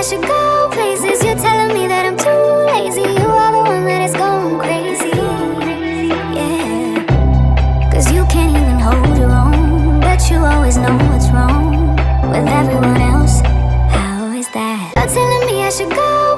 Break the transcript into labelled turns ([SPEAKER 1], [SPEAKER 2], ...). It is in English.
[SPEAKER 1] should go places. You're telling me that I'm too lazy. You are the one that is going crazy. Yeah, 'cause you can't even hold your own, but you always know what's wrong with everyone else. How is that? You're telling me I should go